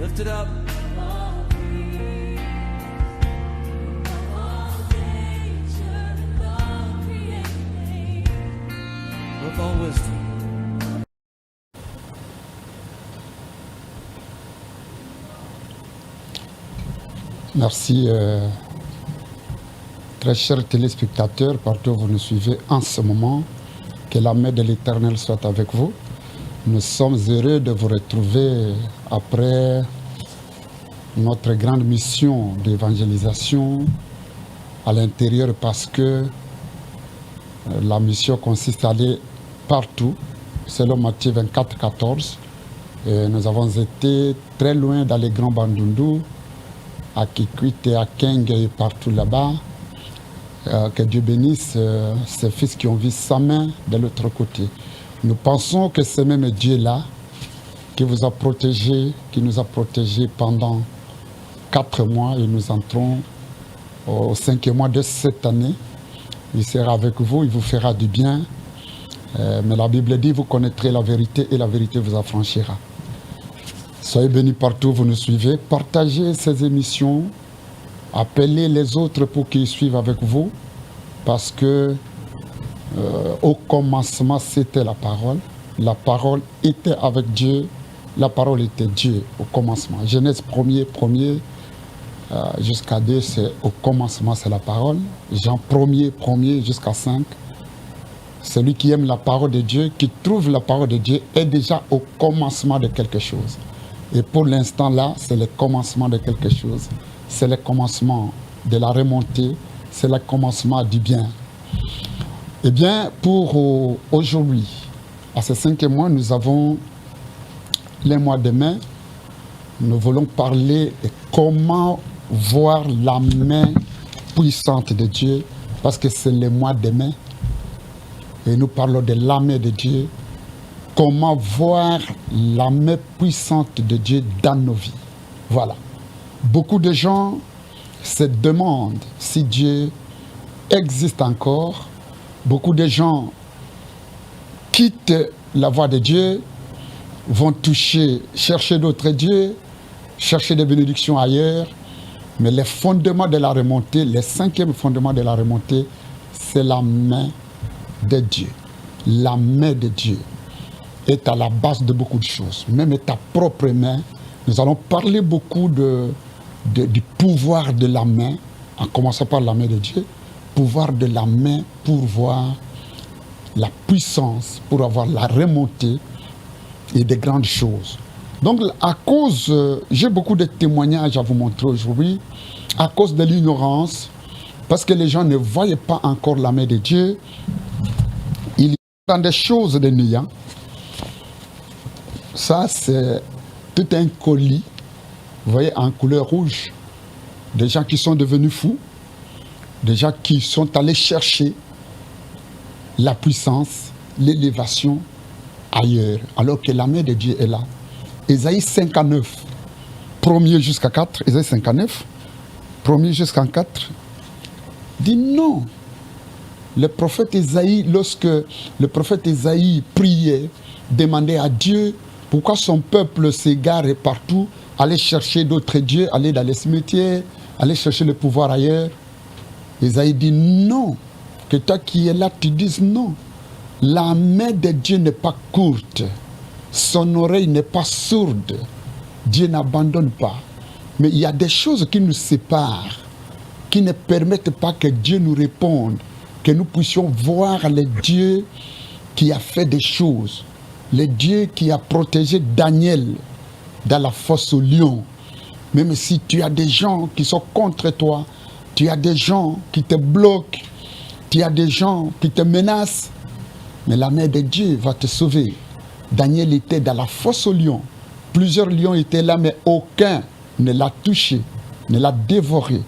Lift it up. With all wisdom. Merci, très chers téléspectateurs, partout où vous nous suivez en ce moment. Que la main de l'Éternel soit avec vous. Nous sommes heureux de vous retrouver après notre grande mission d'évangélisation à l'intérieur, parce que la mission consiste à aller partout, selon Matthieu 24, 14. Et nous avons été très loin dans les grands Bandundu, à Kikwit et à Keng et partout là-bas. Que Dieu bénisse ces fils qui ont vu sa main de l'autre côté. Nous pensons que ce même Dieu-là, qui vous a protégé, qui nous a protégés pendant 4 mois, et nous entrons au 5e mois de cette année, il sera avec vous, il vous fera du bien. Mais la Bible dit, vous connaîtrez la vérité et la vérité vous affranchira. Soyez bénis partout où vous nous suivez. Partagez ces émissions. Appelez les autres pour qu'ils suivent avec vous. Parce que au commencement, c'était la parole. La parole était avec Dieu. La parole était Dieu au commencement. Genèse 1er, jusqu'à 2, c'est au commencement, c'est la parole. Jean 1er jusqu'à 5. Celui qui aime la parole de Dieu, qui trouve la parole de Dieu, est déjà au commencement de quelque chose. Et pour l'instant là, c'est le commencement de quelque chose. C'est le commencement de la remontée, c'est le commencement du bien. Eh bien, pour aujourd'hui, à ce 5e mois, nous avons les mois de mai. Nous voulons parler de comment voir la main puissante de Dieu, parce que c'est le mois de mai. Et nous parlons de la main de Dieu. Comment voir la main puissante de Dieu dans nos vies. Voilà. Beaucoup de gens se demandent si Dieu existe encore. Beaucoup de gens quittent la voie de Dieu, vont chercher d'autres dieux, chercher des bénédictions ailleurs. Mais les fondements de la remontée, le 5e fondement de la remontée, c'est la main de Dieu. La main de Dieu est à la base de beaucoup de choses, même ta propre main. Nous allons parler beaucoup du pouvoir de la main, en commençant par la main de Dieu, pouvoir de la main pour voir la puissance, pour avoir la remontée et des grandes choses. Donc, à cause, j'ai beaucoup de témoignages à vous montrer aujourd'hui, à cause de l'ignorance, parce que les gens ne voyaient pas encore la main de Dieu. Il y a dans des choses de néant. Ça, c'est tout un colis, vous voyez, en couleur rouge. Des gens qui sont devenus fous, des gens qui sont allés chercher la puissance, l'élévation ailleurs, alors que la main de Dieu est là. Ésaïe 59, 1er jusqu'à 4, Ésaïe 59, 1er jusqu'à 4, dit non. Le prophète Ésaïe, lorsque le prophète Ésaïe priait, demandait à Dieu pourquoi son peuple s'égare partout, aller chercher d'autres dieux, aller dans les cimetières, aller chercher le pouvoir ailleurs. Ésaïe dit non, que toi qui es là, tu dises non. La main de Dieu n'est pas courte, son oreille n'est pas sourde, Dieu n'abandonne pas. Mais il y a des choses qui nous séparent, qui ne permettent pas que Dieu nous réponde, que nous puissions voir le Dieu qui a fait des choses, le Dieu qui a protégé Daniel dans la fosse au lion. Même si tu as des gens qui sont contre toi, tu as des gens qui te bloquent, tu as des gens qui te menacent, mais la main de Dieu va te sauver. Daniel était dans la fosse au lion. Plusieurs lions étaient là, mais aucun ne l'a touché, ne l'a dévoré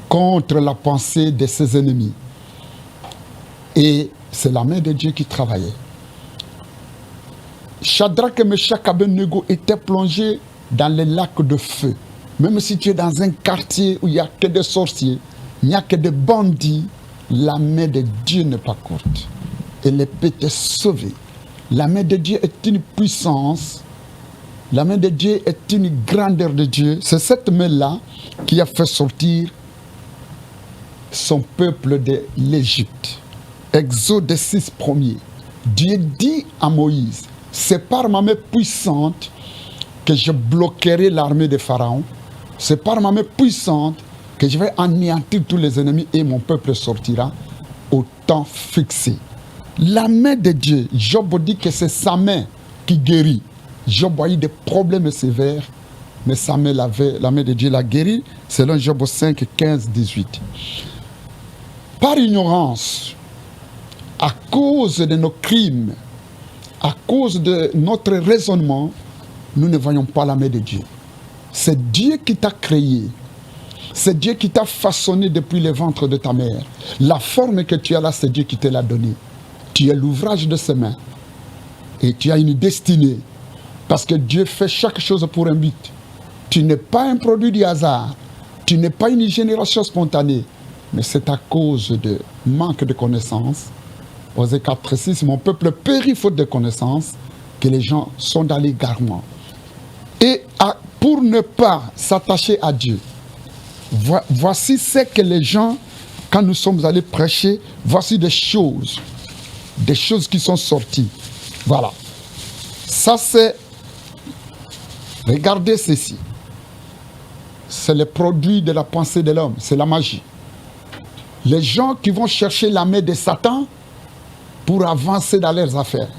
contre la pensée de ses ennemis. Et c'est la main de Dieu qui travaillait. Shadrach et Meshach et Abednego étaient plongés dans les lacs de feu. Même si tu es dans un quartier où il n'y a que des sorciers, il n'y a que des bandits, la main de Dieu n'est pas courte. Elle peut te sauver. La main de Dieu est une puissance La main de Dieu est une grandeur de Dieu. C'est cette main-là qui a fait sortir son peuple de l'Égypte. Exode 6 premier. Dieu dit à Moïse, c'est par ma main puissante que je bloquerai l'armée de Pharaon. C'est par ma main puissante que je vais anéantir tous les ennemis et mon peuple sortira au temps fixé. La main de Dieu, Job dit que c'est sa main qui guérit. Job a eu des problèmes sévères, mais sa main, la main de Dieu l'a guéri, selon Job 5, 15, 18. Par ignorance, à cause de nos crimes, à cause de notre raisonnement, nous ne voyons pas la main de Dieu. C'est Dieu qui t'a créé. C'est Dieu qui t'a façonné depuis le ventre de ta mère. La forme que tu as là, c'est Dieu qui te l'a donnée. Tu es l'ouvrage de ses mains. Et tu as une destinée. Parce que Dieu fait chaque chose pour un but. Tu n'es pas un produit du hasard. Tu n'es pas une génération spontanée. Mais c'est à cause de manque de connaissances. Osée 4, 6, mon peuple périt faute de connaissances, que les gens sont dans l'égarement. Et pour ne pas s'attacher à Dieu, voici ce que les gens, quand nous sommes allés prêcher, voici des choses qui sont sorties. Voilà. Ça c'est, regardez ceci. C'est le produit de la pensée de l'homme, c'est la magie. Les gens qui vont chercher la main de Satan pour avancer dans leurs affaires.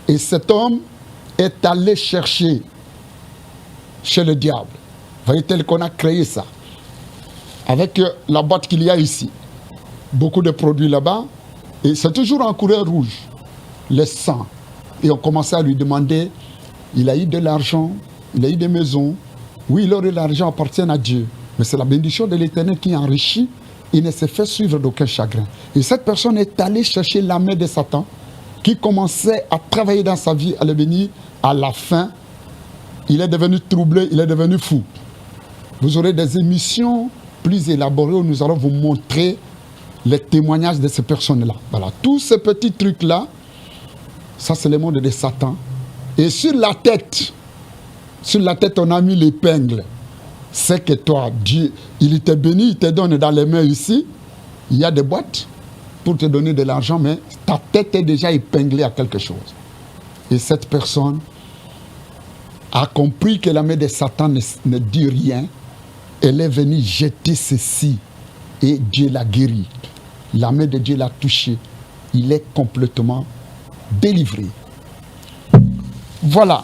Et cet homme est allé chercher chez le diable. Voyez tel qu'on a créé ça. Avec la boîte qu'il y a ici. Beaucoup de produits là-bas. Et c'est toujours en couleur rouge. Le sang. Et on commençait à lui demander, il a eu de l'argent, il a eu des maisons. Oui, l'or et l'argent appartiennent à Dieu. Mais c'est la bénédiction de l'Éternel qui enrichit. Il ne s'est fait suivre d'aucun chagrin. Et cette personne est allée chercher la main de Satan, qui commençait à travailler dans sa vie, à le bénir. À la fin, il est devenu troublé, il est devenu fou. Vous aurez des émissions plus élaborées où nous allons vous montrer les témoignages de ces personnes-là. Voilà, tous ces petits trucs-là, ça c'est le monde de Satan. Et sur la tête, on a mis l'épingle. C'est que toi, Dieu, il te bénit, il te donne dans les mains ici, il y a des boîtes pour te donner de l'argent, mais ta tête est déjà épinglée à quelque chose. Et cette personne a compris que la main de Satan ne dit rien. Elle est venue jeter ceci et Dieu l'a guéri. La main de Dieu l'a touché. Il est complètement délivré. Voilà.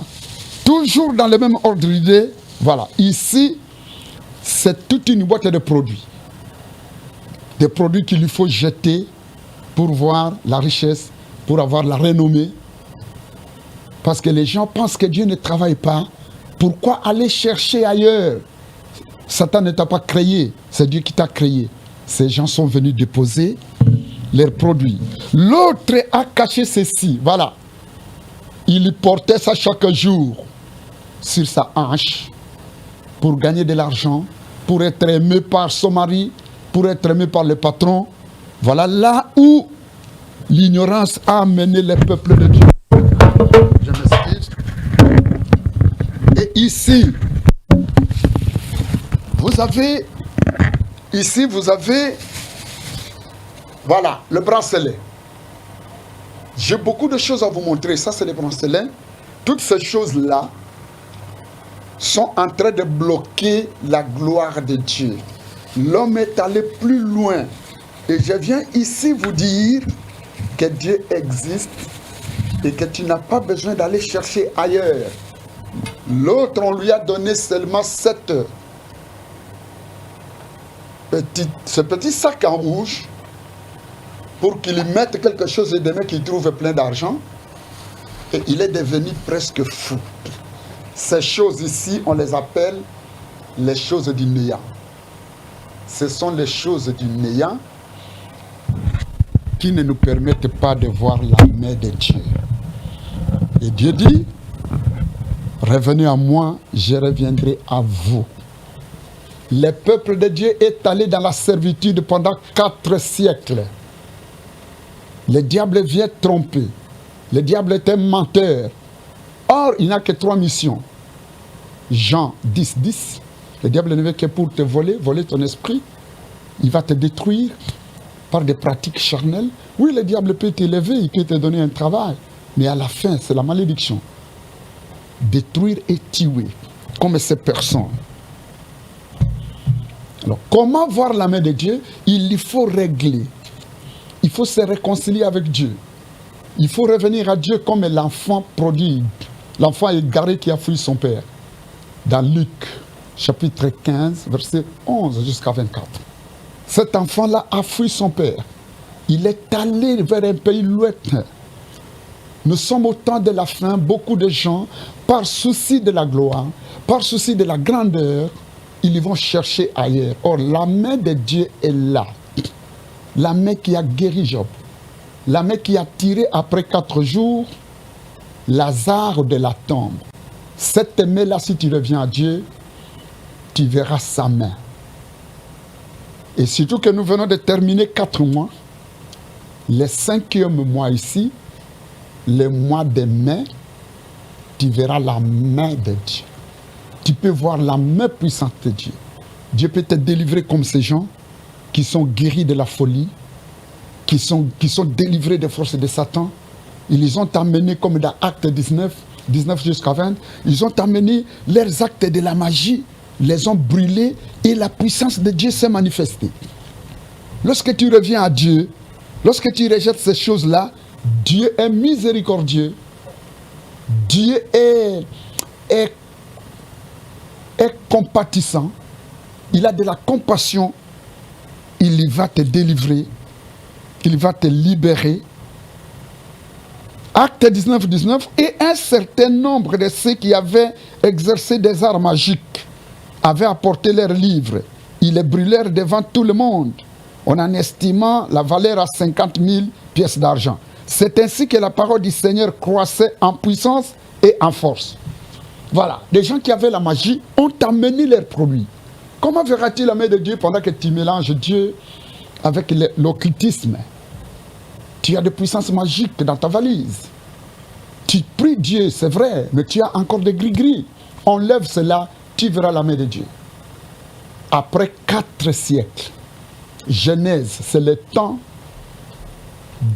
Toujours dans le même ordre d'idée. Voilà. Ici, c'est toute une boîte de produits. Des produits qu'il lui faut jeter pour voir la richesse, pour avoir la renommée. Parce que les gens pensent que Dieu ne travaille pas. Pourquoi aller chercher ailleurs? Satan ne t'a pas créé, c'est Dieu qui t'a créé. Ces gens sont venus déposer leurs produits. L'autre a caché ceci, voilà. Il portait ça chaque jour sur sa hanche pour gagner de l'argent, pour être aimé par son mari, pour être aimé par le patron. Voilà là où l'ignorance a amené les peuples de Dieu. Je m'excuse. Et ici, vous avez, voilà, le bracelet. J'ai beaucoup de choses à vous montrer. Ça, c'est le bracelet. Toutes ces choses-là sont en train de bloquer la gloire de Dieu. L'homme est allé plus loin. Et je viens ici vous dire que Dieu existe et que tu n'as pas besoin d'aller chercher ailleurs. L'autre, on lui a donné seulement ce petit sac en rouge pour qu'il y mette quelque chose et demain qu'il trouve plein d'argent. Et il est devenu presque fou. Ces choses ici, on les appelle les choses du néant. Ce sont les choses du néant qui ne nous permettent pas de voir la main de Dieu. Et Dieu dit, revenez à moi, je reviendrai à vous. Le peuple de Dieu est allé dans la servitude pendant 4 siècles. Le diable vient tromper. Le diable est un menteur. Or, il n'a que 3 missions. Jean 10, 10. Le diable ne veut que pour te voler ton esprit. Il va te détruire par des pratiques charnelles. Oui, le diable peut t'élever, il peut te donner un travail. Mais à la fin, c'est la malédiction. Détruire et tuer, comme ces personnes. Alors, comment voir la main de Dieu? Il faut régler. Il faut se réconcilier avec Dieu. Il faut revenir à Dieu comme l'enfant prodigue, l'enfant égaré qui a fui son père. Dans Luc, chapitre 15, verset 11 jusqu'à 24. Cet enfant-là a fui son père. Il est allé vers un pays lointain. Nous sommes au temps de la fin. Beaucoup de gens, par souci de la gloire, par souci de la grandeur, ils vont chercher ailleurs. Or, la main de Dieu est là. La main qui a guéri Job. La main qui a tiré après 4 jours Lazare de la tombe. Cette main-là, si tu reviens à Dieu, tu verras sa main. Et surtout que nous venons de terminer 4 mois. Le 5e mois ici, le mois de mai, tu verras la main de Dieu. Tu peux voir la main puissante de Dieu. Dieu peut te délivrer comme ces gens qui sont guéris de la folie, qui sont délivrés des forces de Satan. Ils les ont amenés comme dans Acte 19 jusqu'à 20. Ils ont amené leurs actes de la magie, les ont brûlés et la puissance de Dieu s'est manifestée. Lorsque tu reviens à Dieu, lorsque tu rejettes ces choses-là, Dieu est miséricordieux. Dieu est compatissant. Il a de la compassion. Il va te délivrer. Il va te libérer. Acte 19, 19. Et un certain nombre de ceux qui avaient exercé des arts magiques avaient apporté leurs livres. Ils les brûlèrent devant tout le monde, en estimant la valeur à 50 000 pièces d'argent. C'est ainsi que la parole du Seigneur croissait en puissance et en force. Voilà, des gens qui avaient la magie ont amené leurs produits. Comment verras-tu la main de Dieu pendant que tu mélanges Dieu avec l'occultisme? Tu as des puissances magiques dans ta valise. Tu pries Dieu, c'est vrai, mais tu as encore des gris-gris. Enlève cela, tu verras la main de Dieu. Après 4 siècles, Genèse, c'est le temps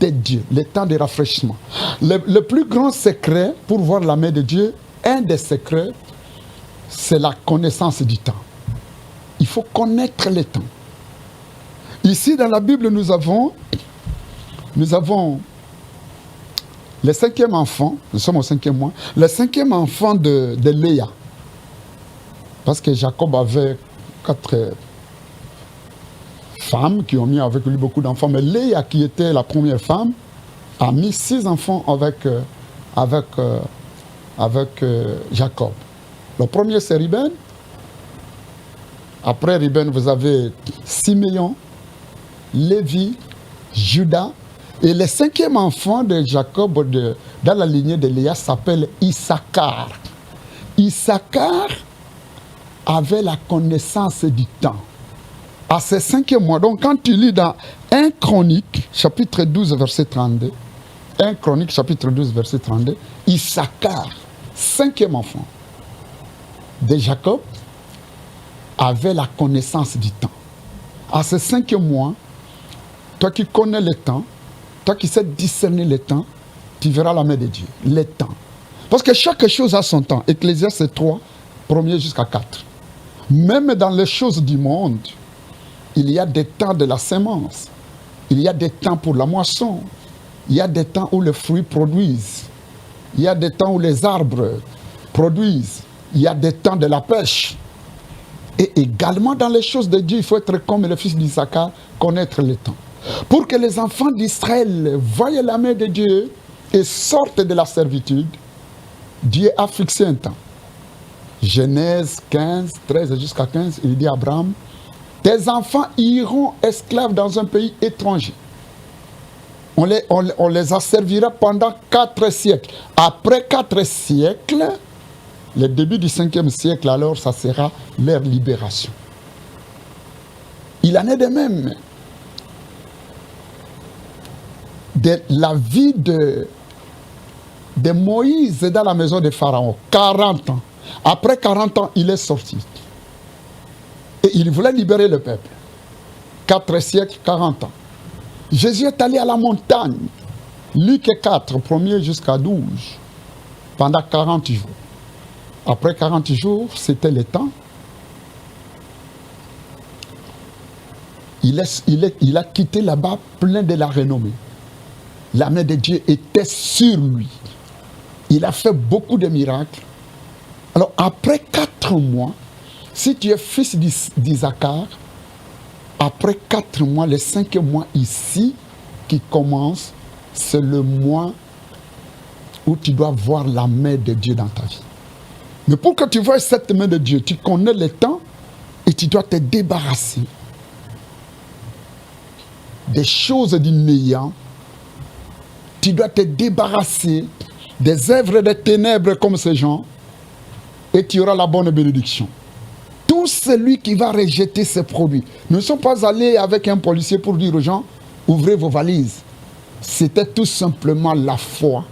de Dieu, le temps de rafraîchissement. Le plus grand secret pour voir la main de Dieu, un des secrets, c'est la connaissance du temps. Il faut connaître le temps. Ici, dans la Bible, nous avons le 5e enfant, nous sommes au 5e mois, le 5e enfant de Léa. Parce que Jacob avait 4 femmes qui ont mis avec lui beaucoup d'enfants. Mais Léa, qui était la première femme, a mis 6 enfants avec Jacob. Le premier, c'est Ruben. Après Ruben, vous avez Siméon, Lévi, Judas. Et le 5e enfant de Jacob, dans la lignée de Léa, s'appelle Issachar. Issachar avait la connaissance du temps. À ce 5e mois, donc quand tu lis dans 1 Chronique, chapitre 12, verset 32, 1 Chronique, chapitre 12, verset 32, Issachar, 5e enfant de Jacob, avait la connaissance du temps. À ce 5e mois, toi qui connais le temps, toi qui sais discerner le temps, tu verras la main de Dieu, le temps. Parce que chaque chose a son temps. Ecclésiaste 3, 1er jusqu'à 4. Même dans les choses du monde, il y a des temps de la semence. Il y a des temps pour la moisson. Il y a des temps où les fruits produisent. Il y a des temps où les arbres produisent. Il y a des temps de la pêche. Et également dans les choses de Dieu, il faut être comme le fils d'Issachar, connaître le temps. Pour que les enfants d'Israël voient la main de Dieu et sortent de la servitude, Dieu a fixé un temps. Genèse 15, 13 jusqu'à 15, il dit à Abraham, tes enfants iront esclaves dans un pays étranger. On les asservira pendant 4 siècles. Après 4 siècles, le début du 5e siècle, alors ça sera leur libération. Il en est de même de la vie de Moïse dans la maison de Pharaon. 40 ans. Après 40 ans, il est sorti. Et il voulait libérer le peuple. 4 siècles, 40 ans. Jésus est allé à la montagne. Luc 4, 1er jusqu'à 12. Pendant 40 jours. Après 40 jours, c'était le temps. Il a quitté là-bas plein de la renommée. La main de Dieu était sur lui. Il a fait beaucoup de miracles. Alors, après 4 mois, si tu es fils d'Isaacar, après 4 mois, le 5e mois ici, qui commence, c'est le mois où tu dois voir la main de Dieu dans ta vie. Mais pour que tu vois cette main de Dieu, tu connais le temps et tu dois te débarrasser des choses du néant. Tu dois te débarrasser des œuvres des ténèbres comme ces gens et tu auras la bonne bénédiction. Tout celui qui va rejeter ces produits. Nous ne sommes pas allés avec un policier pour dire aux gens, ouvrez vos valises. C'était tout simplement la foi,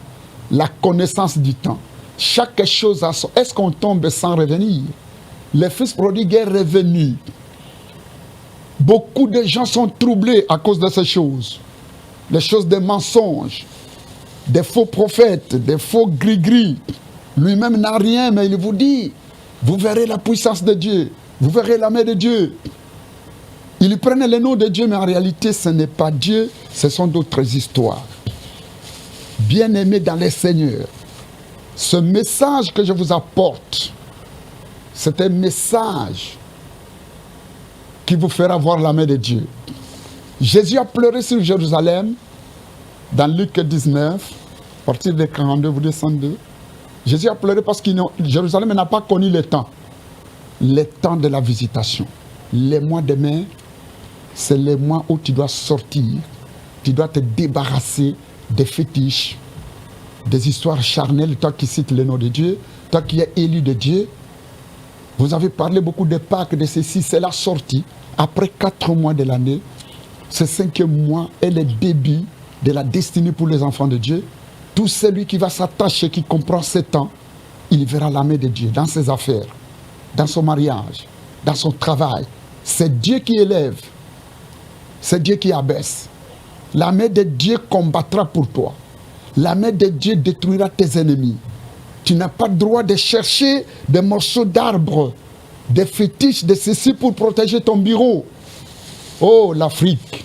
la connaissance du temps. Chaque chose a son... Est-ce qu'on tombe sans revenir? Le fils prodigue est revenu. Beaucoup de gens sont troublés à cause de ces choses. Les choses des mensonges, des faux prophètes, des faux gris-gris. Lui-même n'a rien, mais il vous dit, vous verrez la puissance de Dieu, vous verrez la main de Dieu. Ils prennent le nom de Dieu, mais en réalité, ce n'est pas Dieu, ce sont d'autres histoires. Bien-aimés dans les Seigneurs, ce message que je vous apporte, c'est un message qui vous fera voir la main de Dieu. Jésus a pleuré sur Jérusalem, dans Luc 19, à partir de 42, vous descendez. Jésus a pleuré parce que Jérusalem n'a pas connu le temps de la visitation. Les mois de mai, c'est les mois où tu dois sortir, tu dois te débarrasser des fétiches, des histoires charnelles, toi qui cites le nom de Dieu, toi qui es élu de Dieu. Vous avez parlé beaucoup de Pâques, de ceci, c'est la sortie. Après 4 mois de l'année, ce 5e mois est le début de la destinée pour les enfants de Dieu. Tout celui qui va s'attacher, qui comprend ce temps, il verra la main de Dieu dans ses affaires, dans son mariage, dans son travail. C'est Dieu qui élève, c'est Dieu qui abaisse. La main de Dieu combattra pour toi. La main de Dieu détruira tes ennemis. Tu n'as pas le droit de chercher des morceaux d'arbres, des fétiches, de ceci pour protéger ton bureau. Oh, l'Afrique.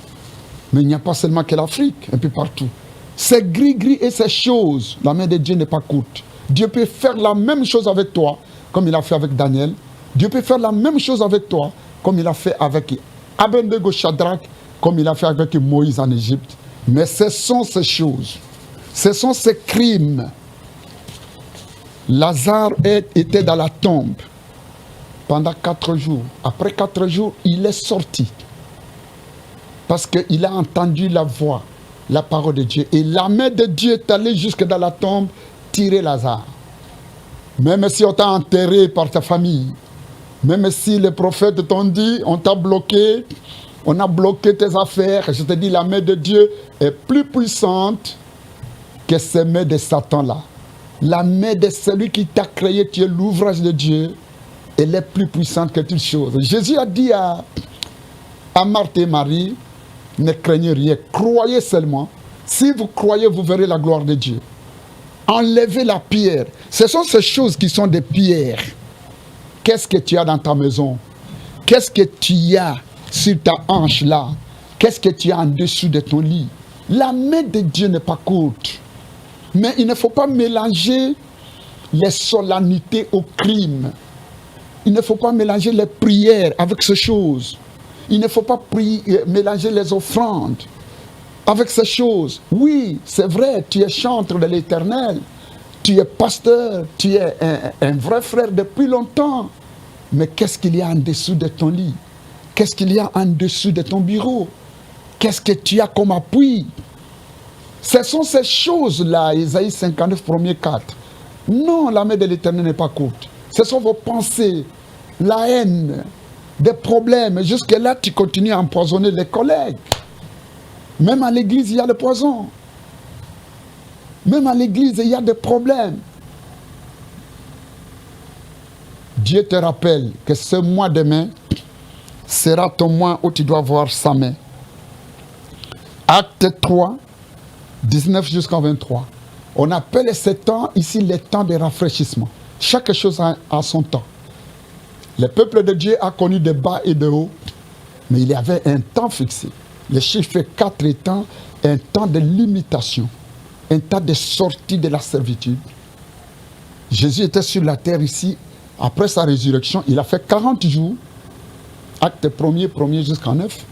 Mais il n'y a pas seulement que l'Afrique, un peu partout. C'est gris-gris et ces choses, la main de Dieu n'est pas courte. Dieu peut faire la même chose avec toi, comme il a fait avec Daniel. Dieu peut faire la même chose avec toi, comme il a fait avec Abednego Shadrach, comme il a fait avec Moïse en Égypte. Mais ce sont ces choses, ce sont ces crimes. Lazare était dans la tombe pendant 4 jours. Après 4 jours, il est sorti. Parce qu'il a entendu la voix, la parole de Dieu. Et la main de Dieu est allée jusque dans la tombe, tirer Lazare. Même si on t'a enterré par ta famille, même si les prophètes t'ont dit, on t'a bloqué, on a bloqué tes affaires, je te dis, la main de Dieu est plus puissante que ces mains de Satan-là. La main de celui qui t'a créé, tu es l'ouvrage de Dieu, elle est plus puissante que toutes choses. Jésus a dit à Marthe et Marie, ne craignez rien, croyez seulement. Si vous croyez, vous verrez la gloire de Dieu. Enlevez la pierre. Ce sont ces choses qui sont des pierres. Qu'est-ce que tu as dans ta maison? Qu'est-ce que tu as sur ta hanche là? Qu'est-ce que tu as en dessous de ton lit? La main de Dieu n'est pas courte. Mais il ne faut pas mélanger les solennités au crime. Il ne faut pas mélanger les prières avec ces choses. Il ne faut pas mélanger les offrandes avec ces choses. Oui, c'est vrai, tu es chantre de l'Éternel. Tu es pasteur, tu es un vrai frère depuis longtemps. Mais qu'est-ce qu'il y a en dessous de ton lit? Qu'est-ce qu'il y a en dessous de ton bureau? Qu'est-ce que tu as comme appui? Ce sont ces choses-là, Isaïe 59, 1er 4. Non, la main de l'Éternel n'est pas courte. Ce sont vos pensées, la haine, des problèmes. Jusque-là, tu continues à empoisonner les collègues. Même à l'église, il y a le poison. Même à l'église, il y a des problèmes. Dieu te rappelle que ce mois de mai sera ton mois où tu dois voir sa main. Acte 3, 19 jusqu'à 23. On appelle ce temps ici les temps de rafraîchissement. Chaque chose a son temps. Le peuple de Dieu a connu des bas et des hauts, mais il y avait un temps fixé. Le chiffre 4 étant un temps de limitation, un temps de sortie de la servitude. Jésus était sur la terre ici, après sa résurrection, il a fait 40 jours, acte 1er jusqu'à 9.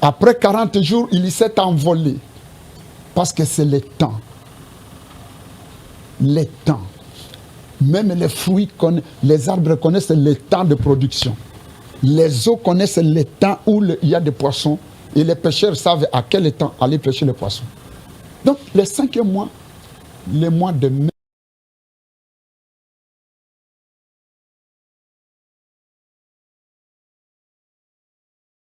Après 40 jours, il s'est envolé, parce que c'est le temps. Les temps. Même les fruits, les arbres connaissent le temps de production. Les eaux connaissent le temps où il y a des poissons. Et les pêcheurs savent à quel temps aller pêcher les poissons. Donc, le 5e mois, le mois de mai,